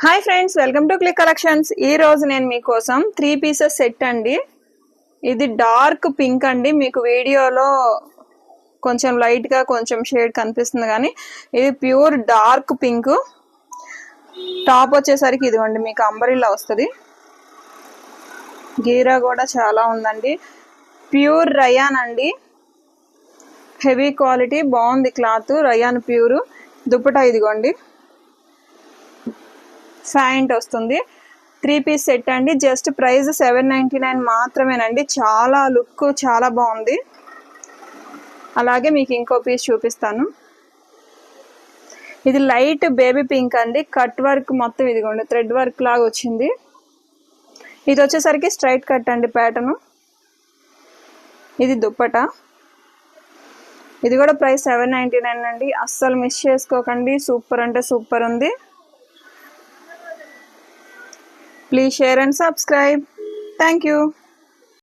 Hi friends, welcome to click collections. ఈ రోజు నేను మీకోసం 3 పీసెస్ సెట్ అండి. ఇది డార్క్ పింక్ అండి. మీకు వీడియోలో కొంచెం లైట్గా కొంచెం షేడ్ కనిపిస్తుంది, కానీ ఇది ప్యూర్ డార్క్ పింక్. టాప్ వచ్చేసరికి ఇదిగోండి, మీకు అంబరిల్లా వస్తుంది. గీరా కూడా చాలా ఉందండి. ప్యూర్ రయాన్ అండి, హెవీ క్వాలిటీ, బాగుంది క్లాత్. Rayon pure. దుప్పటా ఇదిగోండి, ప్యాంట్ వస్తుంది. 3 పీస్ సెట్ అండి. జస్ట్ ప్రైస్ 799 మాత్రమేనండి. చాలా లుక్ చాలా బాగుంది. అలాగే మీకు ఇంకో పీస్ చూపిస్తాను. ఇది లైట్ బేబీ పింక్ అండి. కట్ వర్క్ మొత్తం ఇదిగోండి, థ్రెడ్ వర్క్ లాగా వచ్చింది. ఇది వచ్చేసరికి స్ట్రైట్ కట్ అండి ప్యాటర్న్. ఇది దుప్పట. ఇది కూడా ప్రైస్ 799 అండి. అస్సలు మిస్ చేసుకోకండి. సూపర్ అంటే సూపర్ ఉంది. Please share and subscribe. Thank you.